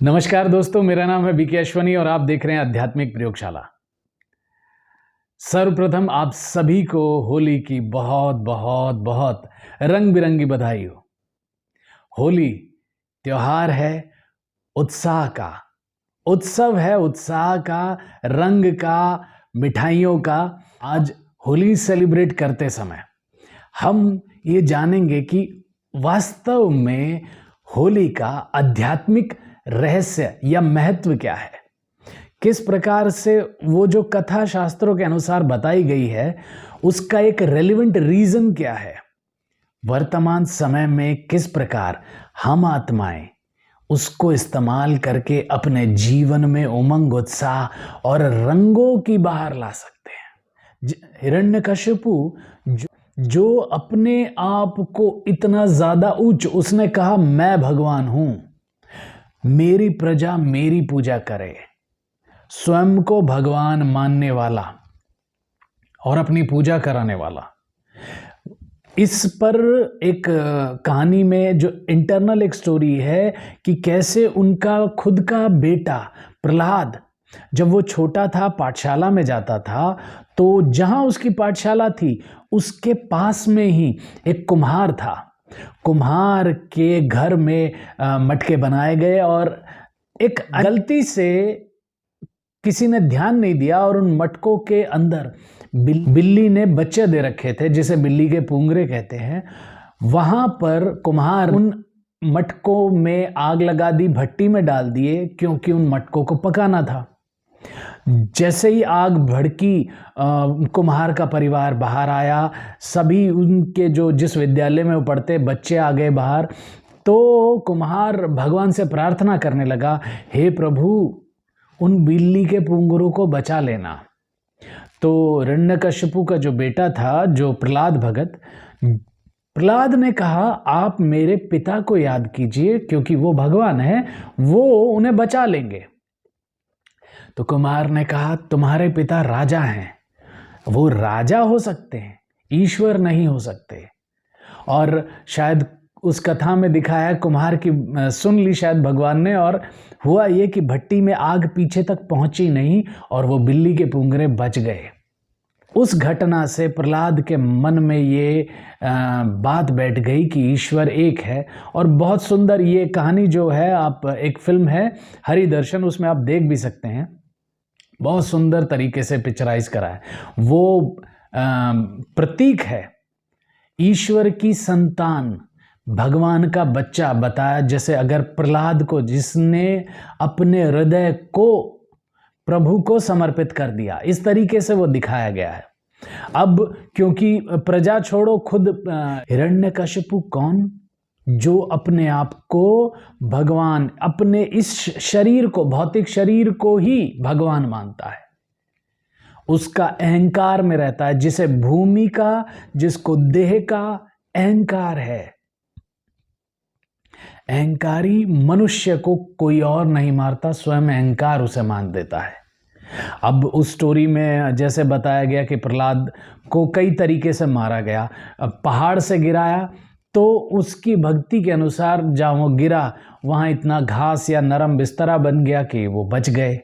नमस्कार दोस्तों, मेरा नाम है बीके अश्वनी और आप देख रहे हैं आध्यात्मिक प्रयोगशाला। सर्वप्रथम आप सभी को होली की बहुत बहुत बहुत रंग बिरंगी बधाई हो। होली त्योहार है उत्साह का, उत्सव है उत्साह का, रंग का, मिठाइयों का। आज होली सेलिब्रेट करते समय हम ये जानेंगे कि वास्तव में होली का आध्यात्मिक रहस्य या महत्व क्या है, किस प्रकार से वो जो कथा शास्त्रों के अनुसार बताई गई है उसका एक रेलिवेंट रीजन क्या है, वर्तमान समय में किस प्रकार हम आत्माएं उसको इस्तेमाल करके अपने जीवन में उमंग, उत्साह और रंगों की बहार ला सकते हैं। हिरण्यकशिपु जो अपने आप को इतना ज्यादा उच्च, उसने कहा मैं भगवान हूं, मेरी प्रजा मेरी पूजा करे, स्वयं को भगवान मानने वाला और अपनी पूजा कराने वाला। इस पर एक कहानी में जो इंटरनल एक स्टोरी है कि कैसे उनका खुद का बेटा प्रहलाद जब वो छोटा था, पाठशाला में जाता था, तो जहां उसकी पाठशाला थी उसके पास में ही एक कुम्हार था। कुम्हार के घर में मटके बनाए गए और एक गलती से किसी ने ध्यान नहीं दिया और उन मटकों के अंदर बिल्ली ने बच्चे दे रखे थे, जिसे बिल्ली के पूंगरे कहते हैं। वहां पर कुम्हार उन मटकों में आग लगा दी, भट्टी में डाल दिए, क्योंकि उन मटकों को पकाना था। जैसे ही आग भड़की, कुम्हार का परिवार बाहर आया, सभी उनके जिस विद्यालय में वो पढ़ते बच्चे आ गए बाहर। तो कुम्हार भगवान से प्रार्थना करने लगा, हे प्रभु, उन बिल्ली के पुंगरों को बचा लेना। तो हिरण्यकशिपु का जो बेटा था, जो प्रहलाद भगत, प्रहलाद ने कहा, आप मेरे पिता को याद कीजिए, क्योंकि वो भगवान है, वो उन्हें बचा लेंगे। तो कुम्हार ने कहा, तुम्हारे पिता राजा हैं, वो राजा हो सकते हैं, ईश्वर नहीं हो सकते। और शायद उस कथा में दिखाया, कुम्हार की सुन ली शायद भगवान ने, और हुआ ये कि भट्टी में आग पीछे तक पहुंची नहीं और वो बिल्ली के पुंगरे बच गए। उस घटना से प्रहलाद के मन में ये बात बैठ गई कि ईश्वर एक है। और बहुत सुंदर ये कहानी जो है, आप एक फिल्म है हरि दर्शन, उसमें आप देख भी सकते हैं, बहुत सुंदर तरीके से पिक्चराइज करा है। वो प्रतीक है ईश्वर की संतान, भगवान का बच्चा बताया। जैसे अगर प्रहलाद को, जिसने अपने हृदय को प्रभु को समर्पित कर दिया, इस तरीके से वो दिखाया गया है। अब क्योंकि प्रजा छोड़ो, खुद हिरण्यकशिपु कौन, जो अपने आप को भगवान, अपने इस शरीर को, भौतिक शरीर को ही भगवान मानता है, उसका अहंकार में रहता है, जिसे भूमि का, जिसको देह का अहंकार है। अहंकारी मनुष्य को कोई और नहीं मारता, स्वयं अहंकार उसे मान देता है। अब उस स्टोरी में जैसे बताया गया कि प्रहलाद को कई तरीके से मारा गया। पहाड़ से गिराया तो उसकी भक्ति के अनुसार जहाँ वो गिरा वहाँ इतना घास या नरम बिस्तरा बन गया कि वो बच गए।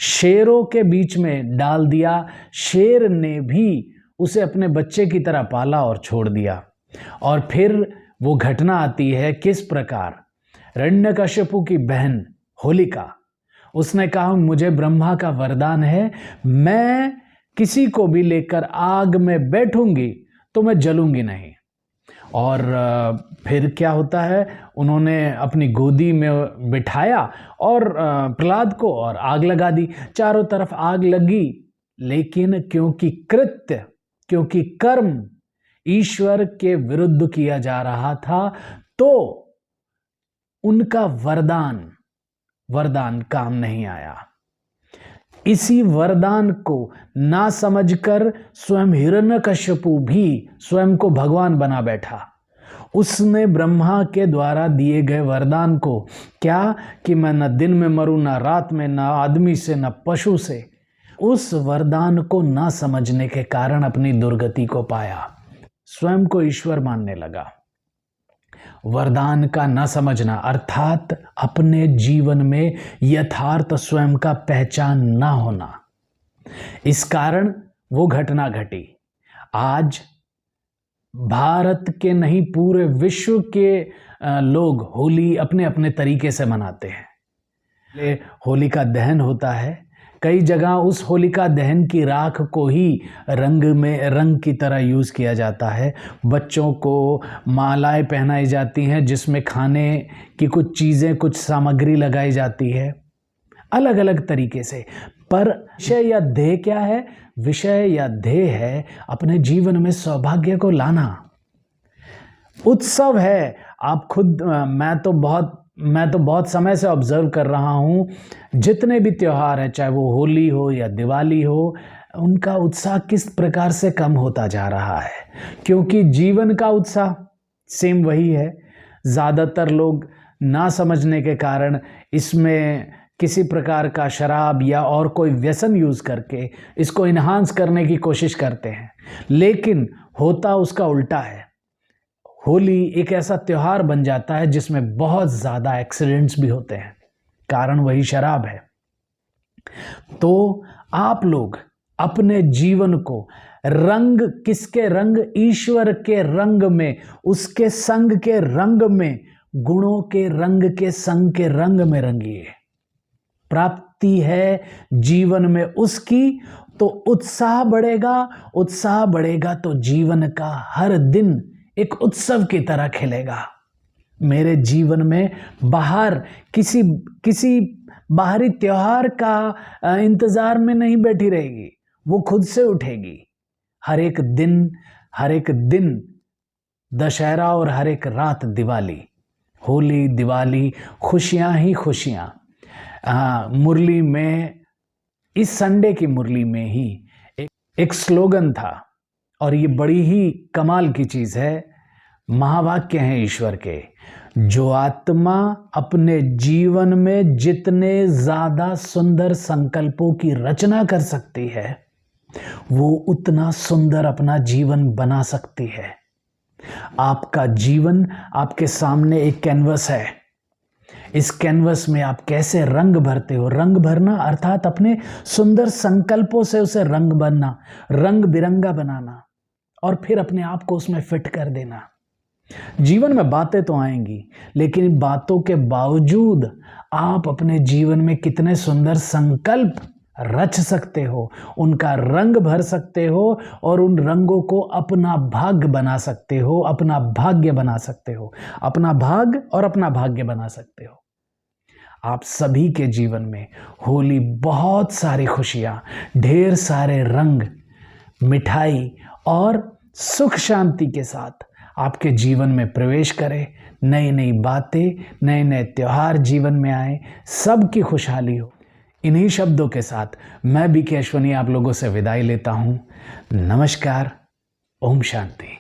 शेरों के बीच में डाल दिया, शेर ने भी उसे अपने बच्चे की तरह पाला और छोड़ दिया। और फिर वो घटना आती है किस प्रकार हिरण्यकशिपु की बहन होलिका, उसने कहा, मुझे ब्रह्मा का वरदान है, मैं किसी को भी लेकर आग में बैठूंगी तो मैं जलूंगी नहीं। और फिर क्या होता है, उन्होंने अपनी गोदी में बिठाया और प्रहलाद को, और आग लगा दी। चारों तरफ आग लगी, लेकिन क्योंकि कृत्य, क्योंकि कर्म ईश्वर के विरुद्ध किया जा रहा था, तो उनका वरदान काम नहीं आया। इसी वरदान को ना समझकर स्वयं हिरण्यकशिपु भी स्वयं को भगवान बना बैठा। उसने ब्रह्मा के द्वारा दिए गए वरदान को, क्या कि मैं न दिन में मरूं, ना रात में, ना आदमी से, ना पशु से, उस वरदान को ना समझने के कारण अपनी दुर्गति को पाया, स्वयं को ईश्वर मानने लगा। वरदान का न समझना अर्थात अपने जीवन में यथार्थ स्वयं का पहचान न होना, इस कारण वो घटना घटी। आज भारत के नहीं पूरे विश्व के लोग होली अपने अपने तरीके से मनाते हैं। होलिका दहन होता है, कई जगह उस होलिका दहन की राख को ही रंग की तरह यूज़ किया जाता है। बच्चों को मालाएं पहनाई जाती हैं जिसमें खाने की कुछ चीज़ें, कुछ सामग्री लगाई जाती है, अलग अलग तरीके से। पर विषय या ध्येय क्या है? विषय या ध्येय है अपने जीवन में सौभाग्य को लाना। उत्सव है। आप खुद मैं तो बहुत समय से ऑब्जर्व कर रहा हूँ, जितने भी त्यौहार हैं, चाहे वो होली हो या दिवाली हो, उनका उत्साह किस प्रकार से कम होता जा रहा है, क्योंकि जीवन का उत्साह सेम वही है। ज़्यादातर लोग ना समझने के कारण इसमें किसी प्रकार का शराब या और कोई व्यसन यूज़ करके इसको इन्हांस करने की कोशिश करते हैं, लेकिन होता उसका उल्टा है। होली एक ऐसा त्यौहार बन जाता है जिसमें बहुत ज़्यादा एक्सीडेंट्स भी होते हैं, कारण वही शराब है। तो आप लोग अपने जीवन को रंग, किसके रंग? ईश्वर के रंग में, उसके संग के रंग में, गुणों के रंग के संग के रंग में रंगिए। प्राप्ति है जीवन में उसकी, तो उत्साह बढ़ेगा। उत्साह बढ़ेगा तो जीवन का हर दिन एक उत्सव की तरह खिलेगा। मेरे जीवन में बाहर किसी बाहरी त्योहार का इंतजार में नहीं बैठी रहेगी, वो खुद से उठेगी। हर एक दिन दशहरा और हर एक रात दिवाली। होली दिवाली, खुशियां ही खुशियां। मुरली में, इस संडे की मुरली में ही एक स्लोगन था, और ये बड़ी ही कमाल की चीज़ है। महावाक्य हैं ईश्वर के, जो आत्मा अपने जीवन में जितने ज़्यादा सुंदर संकल्पों की रचना कर सकती है, वो उतना सुंदर अपना जीवन बना सकती है। आपका जीवन आपके सामने एक कैनवस है। इस कैनवस में आप कैसे रंग भरते हो? रंग भरना अर्थात अपने सुंदर संकल्पों से उसे रंग भरना, रंग बिरंगा बनाना, और फिर अपने आप को उसमें फिट कर देना। जीवन में बातें तो आएंगी, लेकिन इन बातों के बावजूद आप अपने जीवन में कितने सुंदर संकल्प रच सकते हो, उनका रंग भर सकते हो, और उन रंगों को अपना भाग्य बना सकते हो, अपना भाग्य बना सकते हो, अपना भाग और अपना भाग्य बना सकते हो। आप सभी के जीवन में होली बहुत सारी खुशियाँ, ढेर सारे रंग, मिठाई और सुख शांति के साथ आपके जीवन में प्रवेश करे। नई नई बातें, नए नए त्योहार जीवन में आए, सबकी खुशहाली हो। इन्हीं शब्दों के साथ मैं बीके अश्वनी आप लोगों से विदाई लेता हूँ। नमस्कार। ओम शांति।